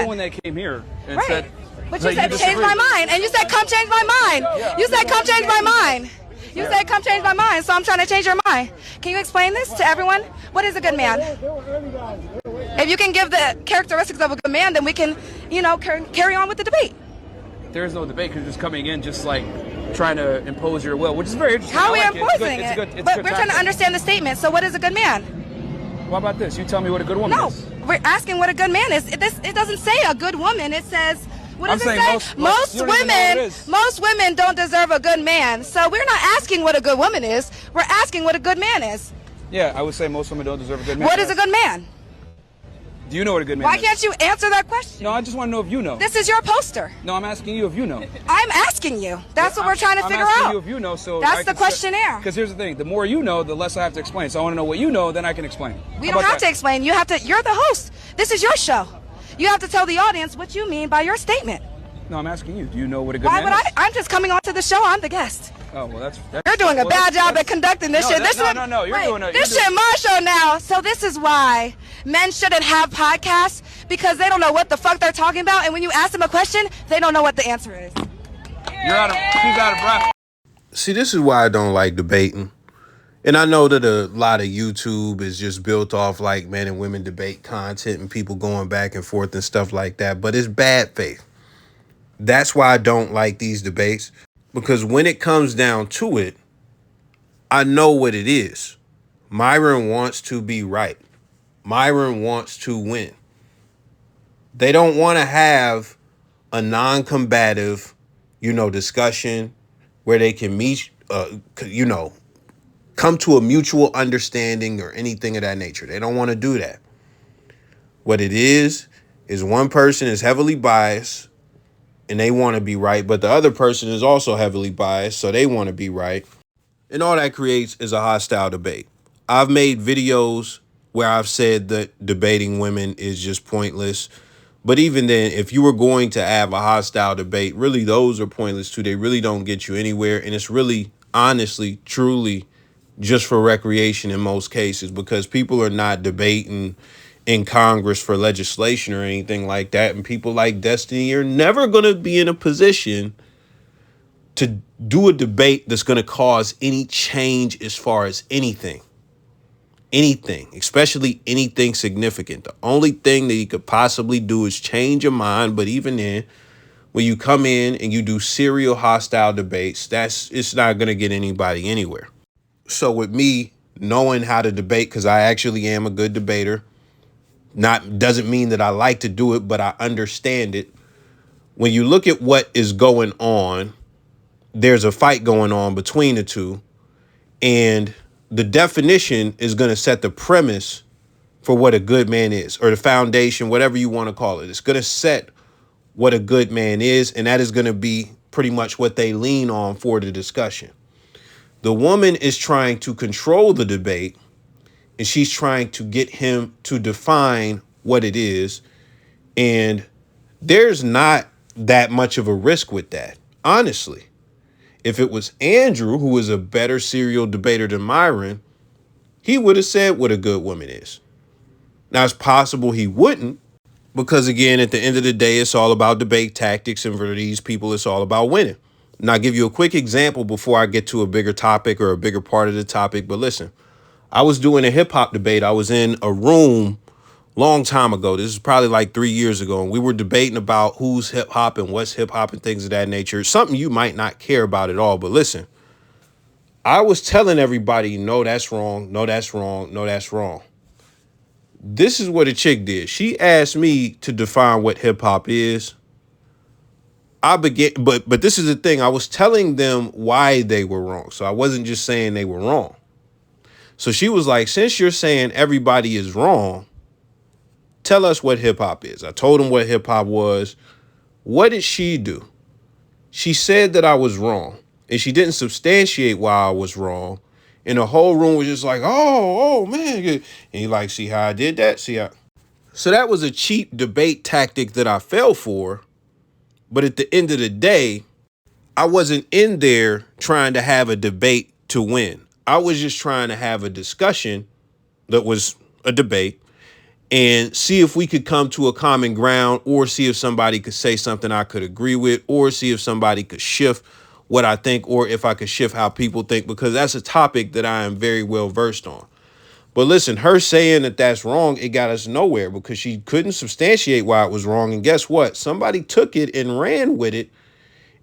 the one that came here and right. said. But you said change my mind, and you said come change my mind. Yeah. You said come change my mind. You said come change my mind, so I'm trying to change your mind. Can you explain this to everyone? What is a good man? If you can give the characteristics of a good man, then we can, carry on with the debate. There is no debate because you're just coming in just like trying to impose your will, which is very interesting. How are we imposing it? But we're trying to understand the statement. So what is a good man? What about this? You tell me what a good woman is. No, we're asking what a good man is. It doesn't say a good woman. It says, what does it say? Most women don't deserve a good man. So we're not asking what a good woman is. We're asking what a good man is. Yeah, I would say most women don't deserve a good man. What is a good man? Do you know what a good man is? Why can't you answer that question? No, I just want to know if you know. This is your poster. No, I'm asking you if you know. I'm asking you. That's what we're trying to figure out. I'm asking you if you know. So that's the questionnaire. Because here's the thing: the more you know, the less I have to explain. So I want to know what you know, then I can explain. We don't have to explain. You're the host. This is your show. You have to tell the audience what you mean by your statement. No, I'm asking you. Do you know what a good man is? Why would I'm just coming onto the show. I'm the guest. Oh, well, that's you're doing a bad job at conducting this shit. No. You're doing it. This shit my show now. So this is why men shouldn't have podcasts, because they don't know what the fuck they're talking about, and when you ask them a question, they don't know what the answer is. She's out of breath. See, this is why I don't like debating. And I know that a lot of YouTube is just built off like men and women debate content and people going back and forth and stuff like that. But it's bad faith. That's why I don't like these debates. Because when it comes down to it, I know what it is. Myron wants to be right. Myron wants to win. They don't want to have a non-combative, discussion where they can meet, come to a mutual understanding or anything of that nature. They don't want to do that. What it is one person is heavily biased and they want to be right, but the other person is also heavily biased, so they want to be right. And all that creates is a hostile debate. I've made videos where I've said that debating women is just pointless. But even then, if you were going to have a hostile debate, really those are pointless too. They really don't get you anywhere. And it's really, honestly, truly just for recreation in most cases, because people are not debating in Congress for legislation or anything like that. And people like Destiny are never going to be in a position to do a debate that's going to cause any change as far as anything, especially anything significant. The only thing that you could possibly do is change your mind. But even then, when you come in and you do serial hostile debates, it's not going to get anybody anywhere. So with me knowing how to debate, because I actually am a good debater, doesn't mean that I like to do it, but I understand it. When you look at what is going on, there's a fight going on between the two, and the definition is going to set the premise for what a good man is, or the foundation, whatever you want to call it. It's going to set what a good man is, and that is going to be pretty much what they lean on for the discussion. The woman is trying to control the debate, and she's trying to get him to define what it is. And there's not that much of a risk with that, honestly. If it was Andrew, who is a better serial debater than Myron, he would have said what a good woman is. Now, it's possible he wouldn't, because, again, at the end of the day, it's all about debate tactics. And for these people, it's all about winning. And I'll give you a quick example before I get to a bigger topic or a bigger part of the topic. But listen, I was doing a hip hop debate. I was in a room long time ago. This is probably like 3 years ago. And we were debating about who's hip hop and what's hip hop and things of that nature. Something you might not care about at all. But listen, I was telling everybody, no, that's wrong. No, that's wrong. No, that's wrong. This is what a chick did. She asked me to define what hip hop is. But this is the thing. I was telling them why they were wrong. So I wasn't just saying they were wrong. So she was like, since you're saying everybody is wrong, tell us what hip hop is. I told him what hip hop was. What did she do? She said that I was wrong, and she didn't substantiate why I was wrong. And the whole room was just like, oh, man. And you like, see how I did that? So that was a cheap debate tactic that I fell for. But at the end of the day, I wasn't in there trying to have a debate to win. I was just trying to have a discussion that was a debate. and see if we could come to a common ground, or see if somebody could say something I could agree with, or see if somebody could shift what I think, or if I could shift how people think, because that's a topic that I am very well versed on. But listen, her saying that that's wrong, it got us nowhere, because she couldn't substantiate why it was wrong. And guess what? Somebody took it and ran with it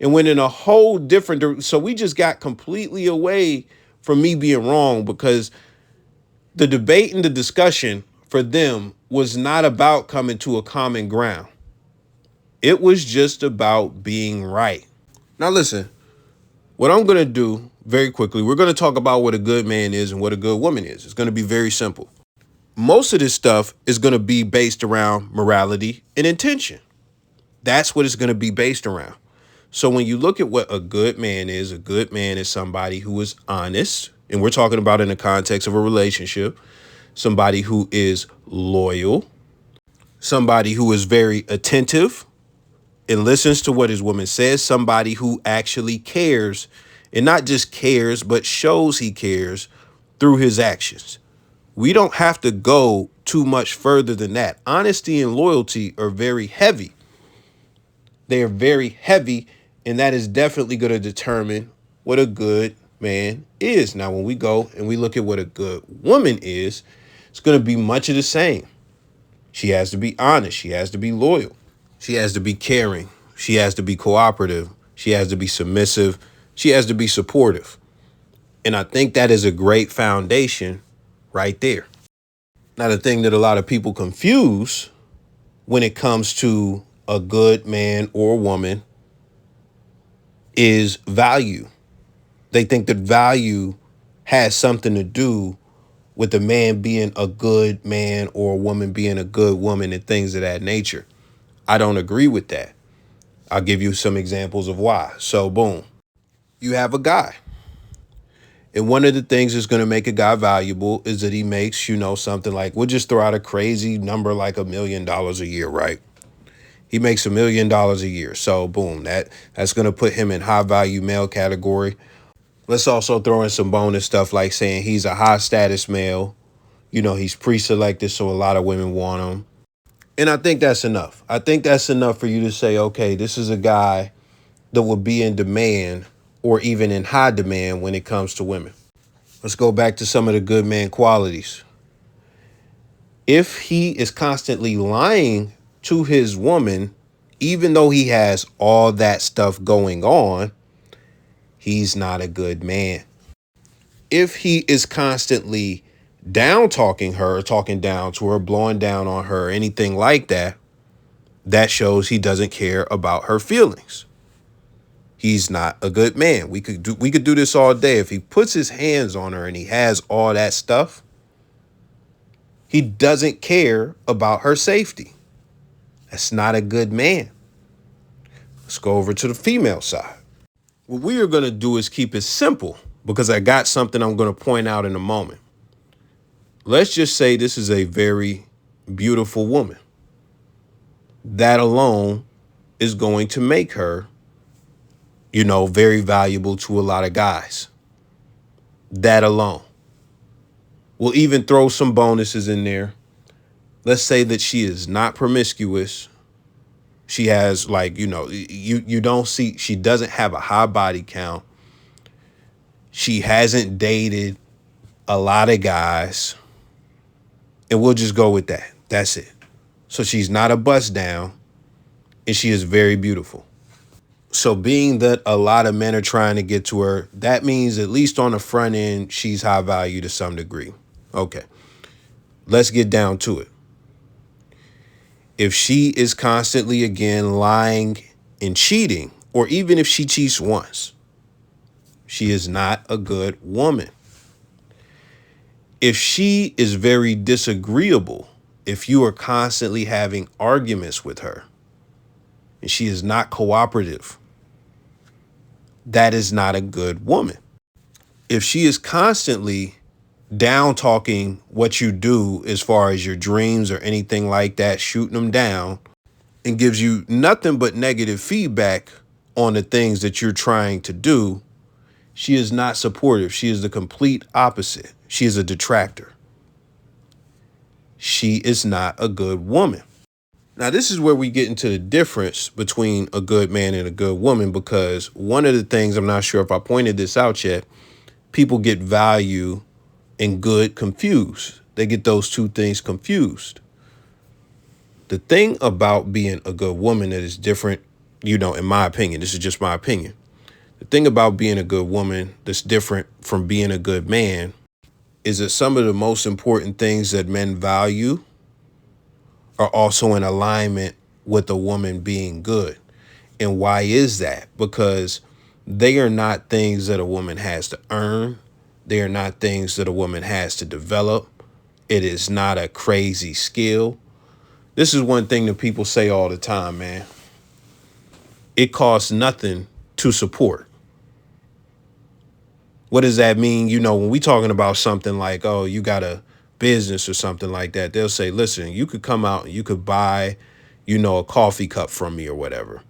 and went in a whole different direction. So we just got completely away from me being wrong, because the debate and the discussion for them was not about coming to a common ground. It was just about being right. Now, listen, what I'm going to do very quickly, we're going to talk about what a good man is and what a good woman is. It's going to be very simple. Most of this stuff is going to be based around morality and intention. That's what it's going to be based around. So when you look at what a good man is somebody who is honest. And we're talking about in the context of a relationship, somebody who is loyal, somebody who is very attentive and listens to what his woman says, somebody who actually cares, and not just cares, but shows he cares through his actions. We don't have to go too much further than that. Honesty and loyalty are very heavy. They are very heavy, and that is definitely going to determine what a good man is. Now, when we go and we look at what a good woman is, it's going to be much of the same. She has to be honest. She has to be loyal. She has to be caring. She has to be cooperative. She has to be submissive. She has to be supportive. And I think that is a great foundation right there. Now, the thing that a lot of people confuse when it comes to a good man or woman is value. They think that value has something to do with a man being a good man or a woman being a good woman and things of that nature. I don't agree with that. I'll give you some examples of why. So, boom, you have a guy. And one of the things that's going to make a guy valuable is that he makes, something like, we'll just throw out a crazy number like $1 million a year, right? He makes $1 million a year. So, boom, that's going to put him in high value male category. Let's also throw in some bonus stuff like saying he's a high status male. He's pre-selected, so a lot of women want him. And I think that's enough. I think that's enough for you to say, okay, this is a guy that will be in demand or even in high demand when it comes to women. Let's go back to some of the good man qualities. If he is constantly lying to his woman, even though he has all that stuff going on, he's not a good man. If he is constantly down talking her, talking down to her, blowing down on her, anything like that, that shows he doesn't care about her feelings. He's not a good man. We could do this all day. If he puts his hands on her and he has all that stuff, he doesn't care about her safety. That's not a good man. Let's go over to the female side. What we are going to do is keep it simple, because I got something I'm going to point out in a moment. Let's just say this is a very beautiful woman. That alone is going to make her, very valuable to a lot of guys. That alone. We'll even throw some bonuses in there. Let's say that she is not promiscuous. She has you don't see, she doesn't have a high body count. She hasn't dated a lot of guys. And we'll just go with that. That's it. So she's not a bust down, and she is very beautiful. So being that a lot of men are trying to get to her, that means at least on the front end, she's high value to some degree. Okay, let's get down to it. If she is constantly, again, lying and cheating, or even if she cheats once, she is not a good woman. If she is very disagreeable, if you are constantly having arguments with her, and she is not cooperative, that is not a good woman. If she is constantly down talking what you do as far as your dreams or anything like that, shooting them down, and gives you nothing but negative feedback on the things that you're trying to do, she is not supportive. She is the complete opposite. She is a detractor. she is not a good woman. Now, this is where we get into the difference between a good man and a good woman, because one of the things, I'm not sure if I pointed this out yet, people get value and good confused. They get those two things confused. The thing about being a good woman that is different, in my opinion, this is just my opinion. The thing about being a good woman that's different from being a good man is that some of the most important things that men value are also in alignment with a woman being good. And why is that? Because they are not things that a woman has to earn. They are not things that a woman has to develop. It is not a crazy skill. This is one thing that people say all the time, man. It costs nothing to support. What does that mean? When we talking about something like, oh, you got a business or something like that, they'll say, listen, you could come out and you could buy, a coffee cup from me or whatever.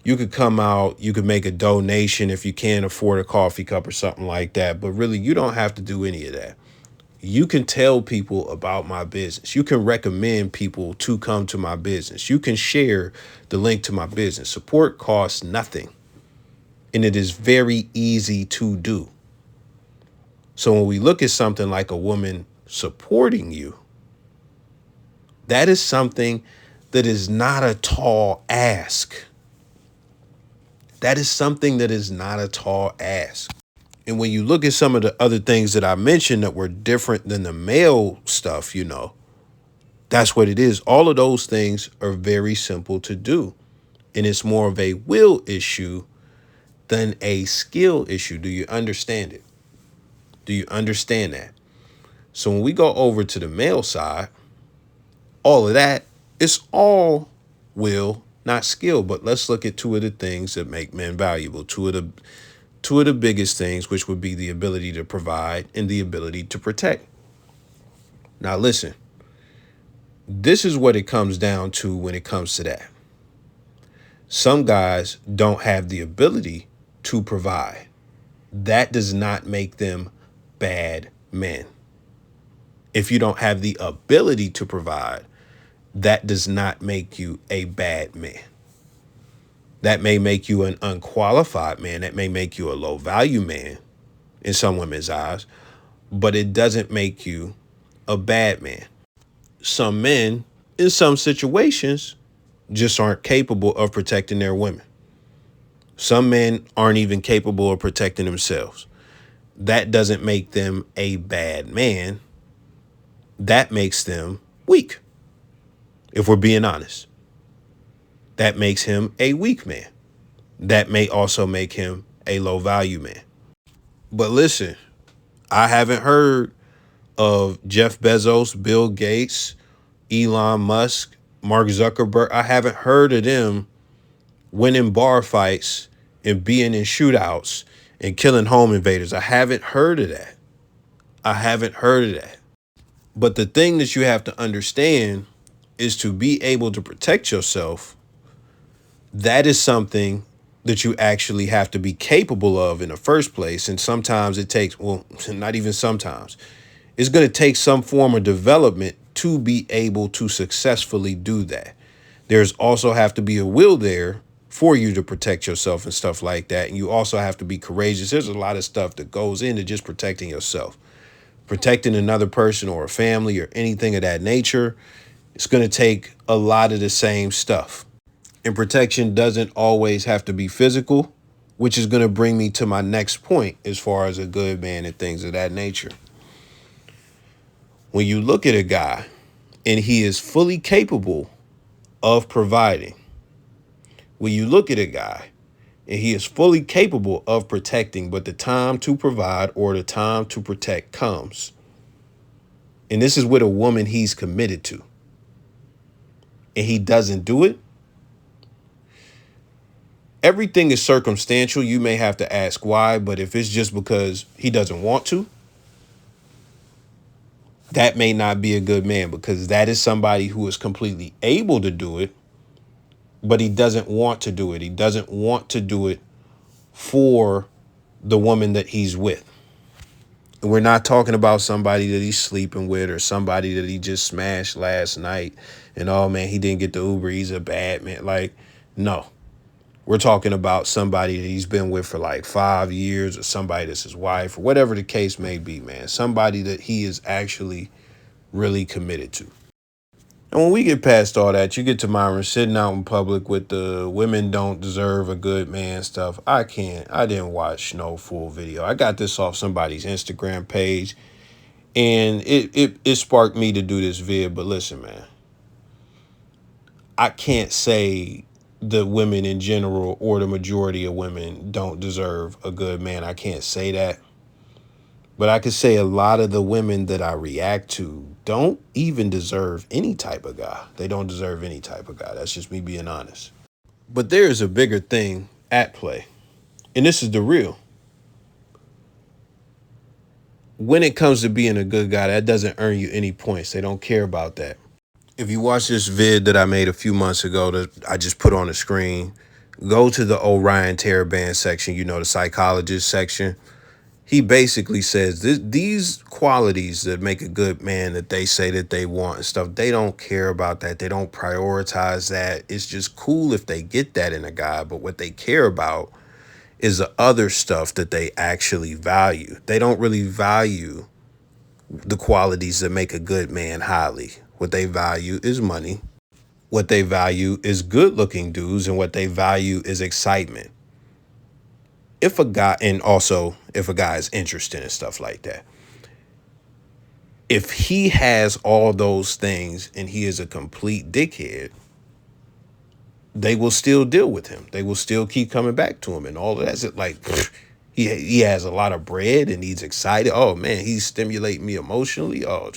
You could come out, you could make a donation if you can't afford a coffee cup or something like that. But really, you don't have to do any of that. You can tell people about my business. You can recommend people to come to my business. You can share the link to my business. Support costs nothing. And it is very easy to do. So when we look at something like a woman supporting you, that is something that is not a tall ask. That is something that is not a tall ask. And when you look at some of the other things that I mentioned that were different than the male stuff, that's what it is. All of those things are very simple to do. And it's more of a will issue than a skill issue. Do you understand it? Do you understand that? So when we go over to the male side, all of that, it's all will, not skill. But let's look at two of the things that make men valuable. Two of the biggest things, which would be the ability to provide and the ability to protect. Now, listen, this is what it comes down to when it comes to that. Some guys don't have the ability to provide. That does not make them bad men. If you don't have the ability to provide, that does not make you a bad man. That may make you an unqualified man. That may make you a low value man in some women's eyes, but it doesn't make you a bad man. Some men in some situations just aren't capable of protecting their women. Some men aren't even capable of protecting themselves. That doesn't make them a bad man. That makes them weak. If we're being honest, that makes him a weak man. That may also make him a low value man. But listen, I haven't heard of Jeff Bezos, Bill Gates, Elon Musk, Mark Zuckerberg. I haven't heard of them winning bar fights and being in shootouts and killing home invaders. I haven't heard of that. I haven't heard of that. But the thing that you have to understand is to be able to protect yourself. That is something that you actually have to be capable of in the first place. And sometimes it takes, well, not even sometimes, it's going to take some form of development to be able to successfully do that. There's also have to be a will there for you to protect yourself and stuff like that. And you also have to be courageous. There's a lot of stuff that goes into just protecting yourself. Protecting another person or a family or anything of that nature, it's going to take a lot of the same stuff. And protection doesn't always have to be physical, which is going to bring me to my next point as far as a good man and things of that nature. When you look at a guy and he is fully capable of providing, when you look at a guy and he is fully capable of protecting, but the time to provide or the time to protect comes, and this is with a woman he's committed to, and he doesn't do it, everything is circumstantial. You may have to ask why, but if it's just because he doesn't want to, that may not be a good man, because that is somebody who is completely able to do it, but he doesn't want to do it. He doesn't want to do it for the woman that he's with. We're not talking about somebody that he's sleeping with or somebody that he just smashed last night and, oh man, he didn't get the Uber, he's a bad man. Like, no. We're talking about somebody that he's been with for like 5 years, or somebody that's his wife, or whatever the case may be, man. Somebody that he is actually really committed to. And when we get past all that, you get to Myron sitting out in public with the women don't deserve a good man stuff. I didn't watch no full video. I got this off somebody's Instagram page, and it sparked me to do this vid. But listen, man, I can't say the women in general or the majority of women don't deserve a good man. I can't say that. But I could say a lot of the women that I react to don't even deserve any type of guy. They don't deserve any type of guy. That's just me being honest. But there is a bigger thing at play. And this is the real. When it comes to being a good guy, that doesn't earn you any points. They don't care about that. If you watch this vid that I made a few months ago that I just put on the screen, go to the Orion Teraband section, the psychologist section. He basically says these qualities that make a good man that they say that they want and stuff, they don't care about that. They don't prioritize that. It's just cool if they get that in a guy. But what they care about is the other stuff that they actually value. They don't really value the qualities that make a good man highly. What they value is money. What they value is good looking dudes. And what they value is excitement. If a guy is interested in stuff like that, if he has all those things and he is a complete dickhead, they will still deal with him. They will still keep coming back to him and all of that. Like, he has a lot of bread and he's excited. Oh man, he's stimulating me emotionally. Oh,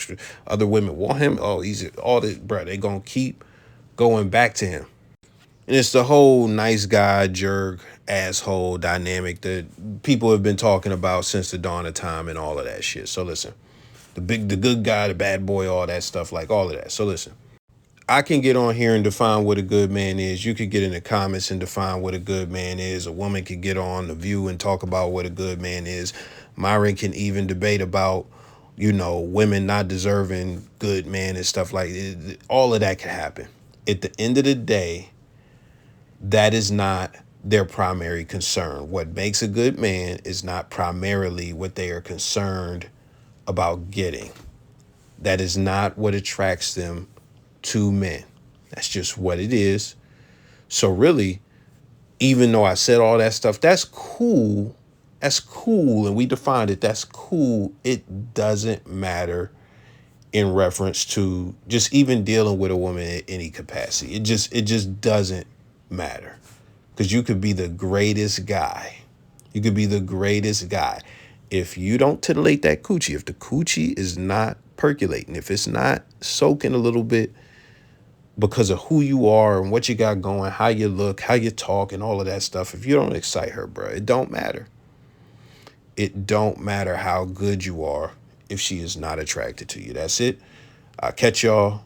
other women want him. Oh, he's all this, bro. They gonna keep going back to him. And it's the whole nice guy, jerk, asshole dynamic that people have been talking about since the dawn of time and all of that shit. So listen, the good guy, the bad boy, all that stuff, like all of that. So listen, I can get on here and define what a good man is. You could get in the comments and define what a good man is. A woman could get on The View and talk about what a good man is. Myron can even debate about, women not deserving good men and stuff like that. All of that can happen. At the end of the day, that is not their primary concern. What makes a good man is not primarily what they are concerned about getting. That is not what attracts them to men. That's just what it is. So really, even though I said all that stuff, that's cool. That's cool. And we defined it. That's cool. It doesn't matter in reference to just even dealing with a woman in any capacity. It just doesn't matter. Because you could be the greatest guy. You could be the greatest guy. If you don't titillate that coochie, if the coochie is not percolating, if it's not soaking a little bit because of who you are and what you got going, how you look, how you talk, and all of that stuff, if you don't excite her, bro, it don't matter. It don't matter how good you are if she is not attracted to you. That's it. I'll catch y'all.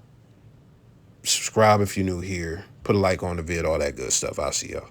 Subscribe if you're new here. Put a like on the vid, all that good stuff. I'll see y'all.